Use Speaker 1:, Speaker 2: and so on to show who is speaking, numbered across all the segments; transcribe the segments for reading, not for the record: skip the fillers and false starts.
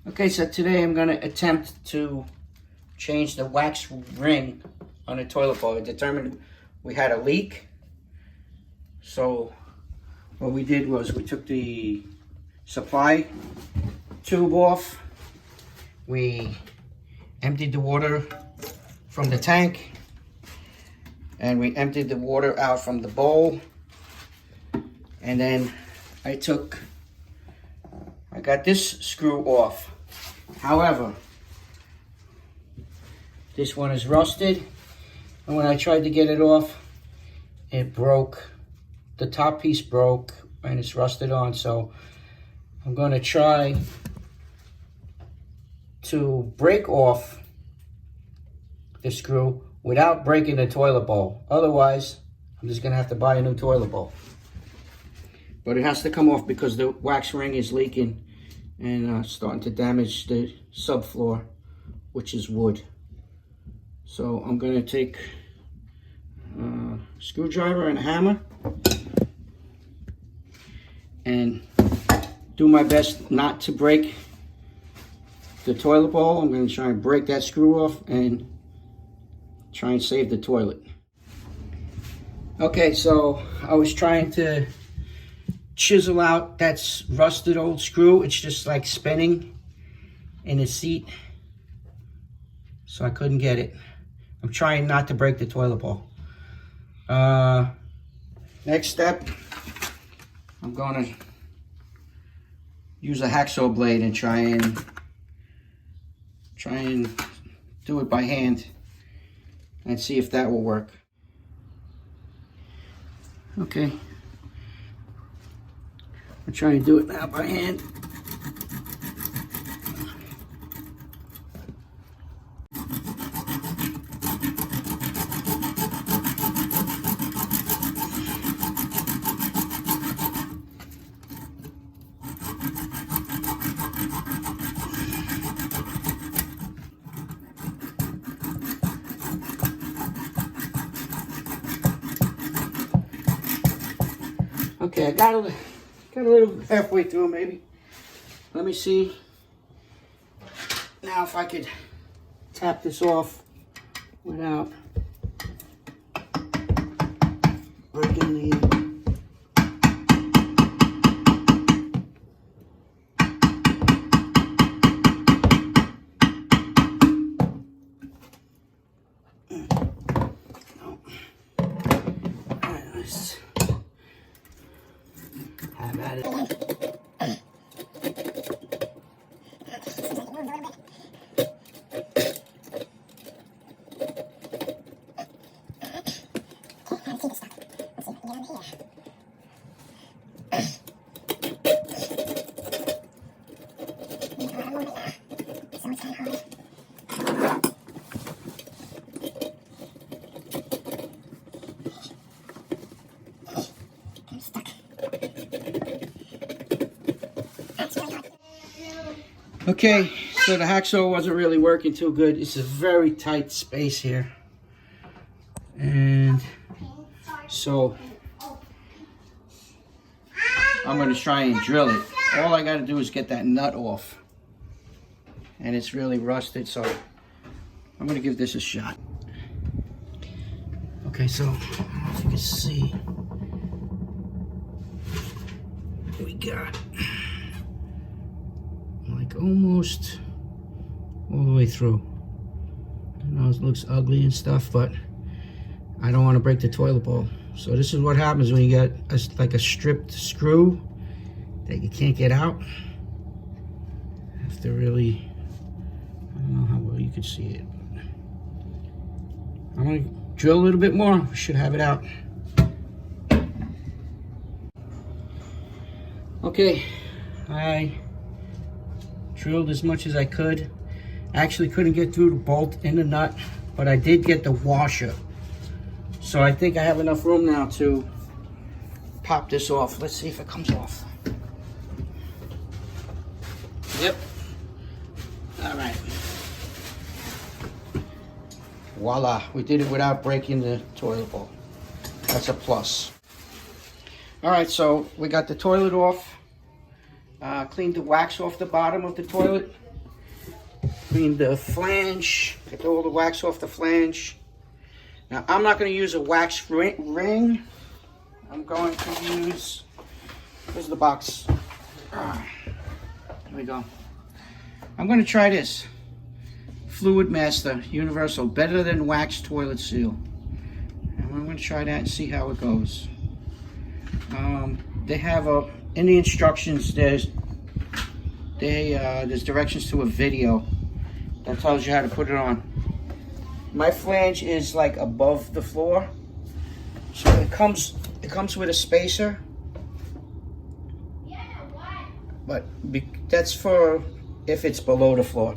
Speaker 1: Okay, so today I'm going to attempt to change the wax ring on the toilet bowl. I determined we had a leak. So what we did was we took the supply tube off. We emptied the water from the tank. And we emptied the water out from the bowl. And then I got this screw off. However, this one is rusted, and when I tried to get it off, it broke. The top piece broke, and it's rusted on, so I'm going to try to break off the screw without breaking the toilet bowl. Otherwise, I'm just going to have to buy a new toilet bowl. But it has to come off because the wax ring is leaking and starting to damage the subfloor, which is wood. So I'm going to take a screwdriver and a hammer and do my best not to break the toilet bowl. I'm going to try and break that screw off and try and save the toilet. Okay, so I was trying to chisel out that rusted old screw. It's just like spinning in the seat, so I couldn't get it. I'm trying not to break the toilet bowl. Next step, I'm gonna use a hacksaw blade and try and do it by hand and see if that will work. Okay, I'm trying to do it now by hand. Okay, I got a little halfway through maybe. Let me see now if I could tap this off without breaking the... No. All right, let's have at it. Okay, so the hacksaw wasn't really working too good. It's a very tight space here. And so I'm going to try and drill it. All I got to do is get that nut off. And it's really rusted, so I'm going to give this a shot. Okay, so as you can see, we got like almost all the way through. I know it looks ugly and stuff, but I don't want to break the toilet bowl. So this is what happens when you get like a stripped screw that you can't get out. You have to really, I don't know how well you can see it, but I'm going to drill a little bit more. We should have it out. Okay, I drilled as much as I could. I actually couldn't get through the bolt in the nut, but I did get the washer. So I think I have enough room now to pop this off. Let's see if it comes off. Yep. All right. Voila, we did it without breaking the toilet bowl. That's a plus. All right, so we got the toilet off. Cleaned the wax off the bottom of the toilet. Clean the flange. Get all the wax off the flange. Now, I'm not going to use a wax ring. I'm going to use, here's the box. Here we go. I'm going to try this. Fluid Master Universal, better than wax toilet seal. And I'm going to try that and see how it goes. They have in the instructions, there's directions to a video that tells you how to put it on. My flange is like above the floor, so it comes with a spacer. But that's for if it's below the floor.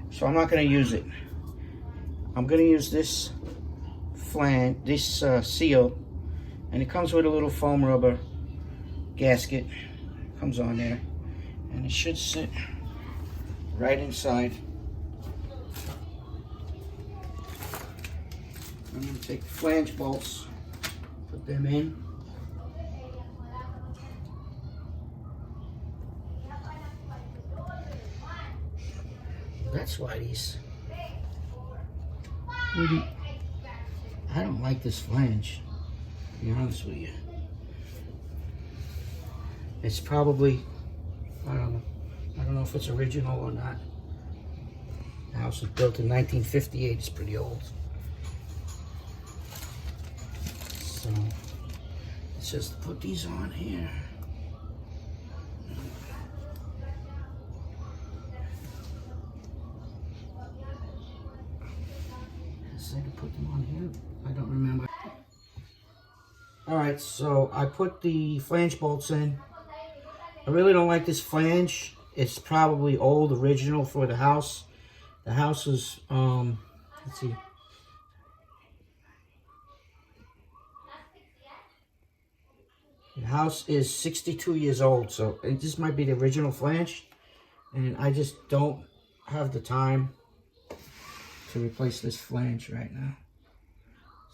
Speaker 1: So I'm not going to use it. I'm going to use this flange, this seal, and it comes with a little foam rubber gasket. Comes on there, and it should sit right inside. I'm going to take the flange bolts, put them in. That's why these... I don't like this flange, to be honest with you. It's probably, I don't know if it's original or not. The house was built in 1958, it's pretty old. So, let's just put these on here. I could put them on here. I don't remember. Alright, so I put the flange bolts in. I really don't like this flange. It's probably old, original for the house. The house is, let's see. The house is 62 years old, so this might be the original flange. And I just don't have the time to replace this flange right now.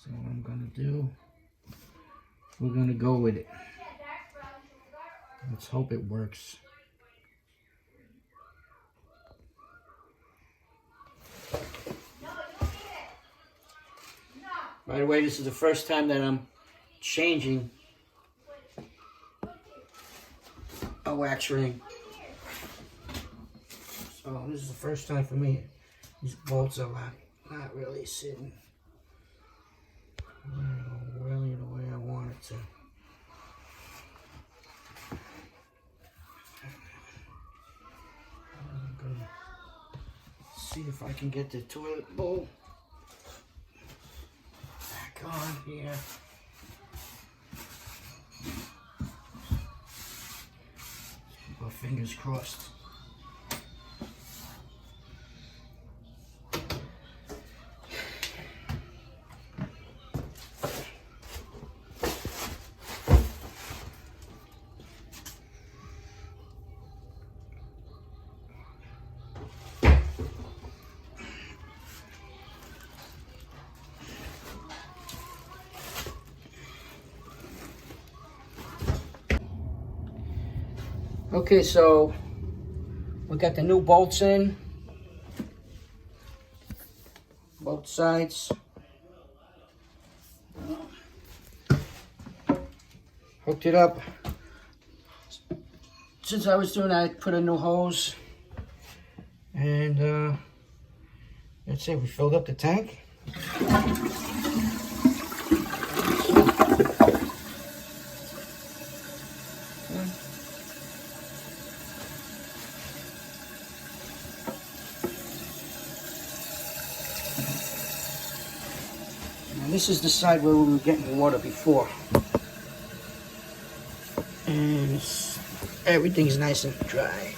Speaker 1: So what I'm gonna do, we're gonna go with it. Let's hope it works. By the way, this is the first time that I'm changing a wax ring. So this is the first time for me. These bolts are not really sitting really the way I want it to. I'm gonna see if I can get the toilet bowl back on here. Keep our fingers crossed. Okay, so we got the new bolts in, both sides. Hooked it up. Since I was doing that, I put a new hose, and that's it. We filled up the tank. This is the side where we were getting water before. And everything's nice and dry.